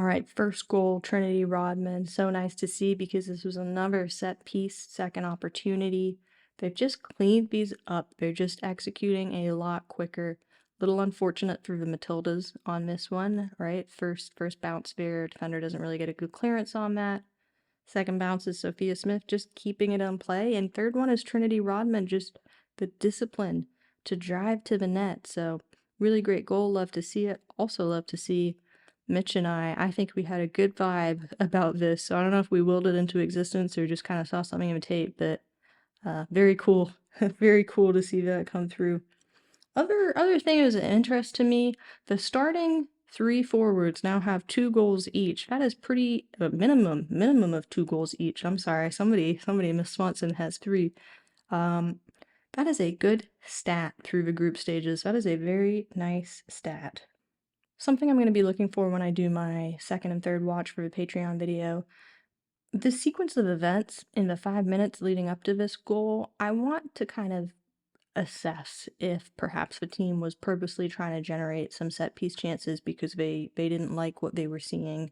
right, first goal, Trinity Rodman. So nice to see because this was another set piece, second opportunity. They've just cleaned these up. They're just executing a lot quicker. Little unfortunate through the Matildas on this one, right? First bounce there, defender doesn't really get a good clearance on that. Second bounce is Sophia Smith just keeping it on play. And third one is Trinity Rodman, just the discipline to drive to the net. So really great goal. Love to see it. Also love to see Mitch and I think we had a good vibe about this. So I don't know if we willed it into existence or just kind of saw something in the tape, but very cool. Very cool to see that come through. Other thing is an interest to me, the starting three forwards now have 2 goals each. That is pretty minimum of 2 goals each. I'm sorry, somebody Miss Swanson has 3. That is a good stat through the group stages. That is a very nice stat. Something I'm going to be looking for when I do my second and third watch for the Patreon video. The sequence of events in the 5 minutes leading up to this goal, I want to kind of assess if perhaps the team was purposely trying to generate some set piece chances because they didn't like what they were seeing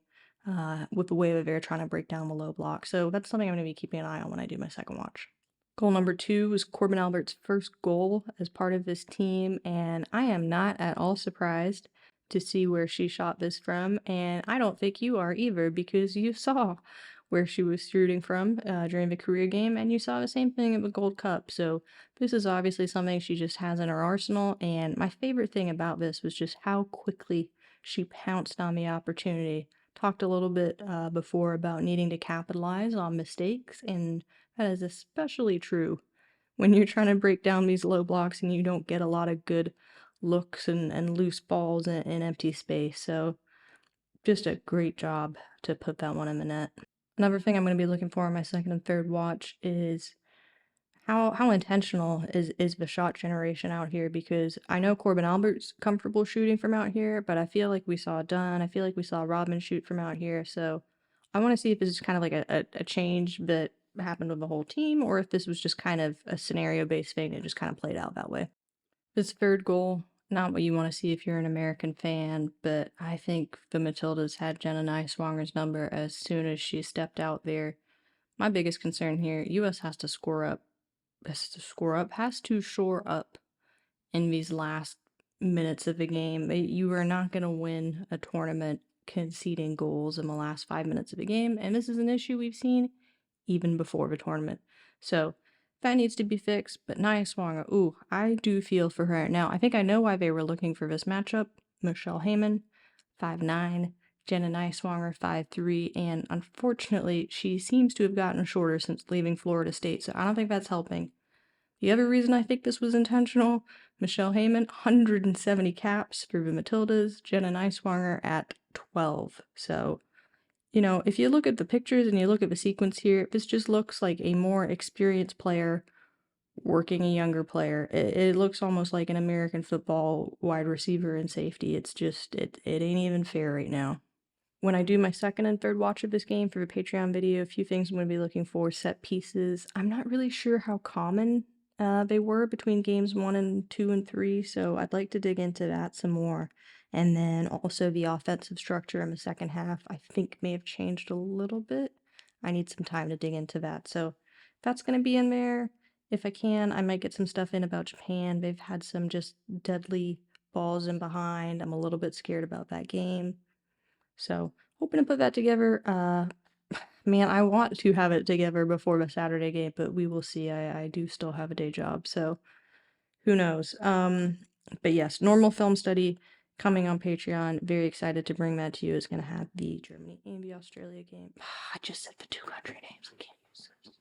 with the way that they're trying to break down the low block. So that's something I'm going to be keeping an eye on when I do my second watch. Goal number 2 was Corbin Albert's first goal as part of this team, and I am not at all surprised to see where she shot this from, and I don't think you are either because you saw where she was shooting from during the career game, and you saw the same thing at the Gold Cup. So this is obviously something she just has in her arsenal, and my favorite thing about this was just how quickly she pounced on the opportunity. Talked a little bit before about needing to capitalize on mistakes, and that is especially true when you're trying to break down these low blocks and you don't get a lot of good looks and loose balls in empty space. So just a great job to put that one in the net. Another thing I'm going to be looking for in my second and third watch is how intentional is the shot generation out here, because I know Corbin Albert's comfortable shooting from out here, but I feel like we saw Dunn, I feel like we saw Rodman shoot from out here, so I want to see if this is kind of like a change that happened with the whole team, or if this was just kind of a scenario-based thing that just kind of played out that way. This third goal, not what you want to see if you're an American fan, but I think the Matildas had Jenna Neiswanger's number as soon as she stepped out there. My biggest concern here, US has to score up, has to shore up in these last minutes of the game. You are not going to win a tournament conceding goals in the last 5 minutes of the game, and this is an issue we've seen even before the tournament. So that needs to be fixed, but Nia Swanger, ooh, I do feel for her. Now, I think I know why they were looking for this matchup. Michelle Heyman, 5'9", Jenna Neiswanger, 5'3", and unfortunately, she seems to have gotten shorter since leaving Florida State, so I don't think that's helping. The other reason I think this was intentional, Michelle Heyman, 170 caps for the Matildas, Jenna Neiswanger at 12. So, you know, if you look at the pictures and you look at the sequence here, this just looks like a more experienced player working a younger player. It looks almost like an American football wide receiver and safety. It's just, it ain't even fair right now. When I do my second and third watch of this game for the Patreon video, a few things I'm going to be looking for. Set pieces. I'm not really sure how common they were between games 1 and 2 and 3, so I'd like to dig into that some more. And then also the offensive structure in the second half, I think may have changed a little bit. I need some time to dig into that. So that's going to be in there. If I can, I might get some stuff in about Japan. They've had some just deadly balls in behind. I'm a little bit scared about that game. So hoping to put that together. Man, I want to have it together before the Saturday game, but we will see. I do still have a day job, so who knows. But yes, normal film study coming on Patreon. Very excited to bring that to you. It's going to have the Germany and the Australia game. I just said the 2 country names. I can't use this.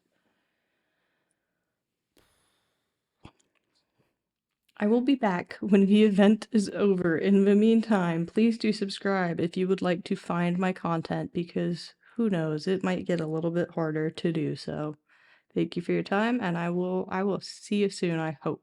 I will be back when the event is over. In the meantime, please do subscribe if you would like to find my content, because who knows, it might get a little bit harder to do so. Thank you for your time, and I will see you soon, I hope.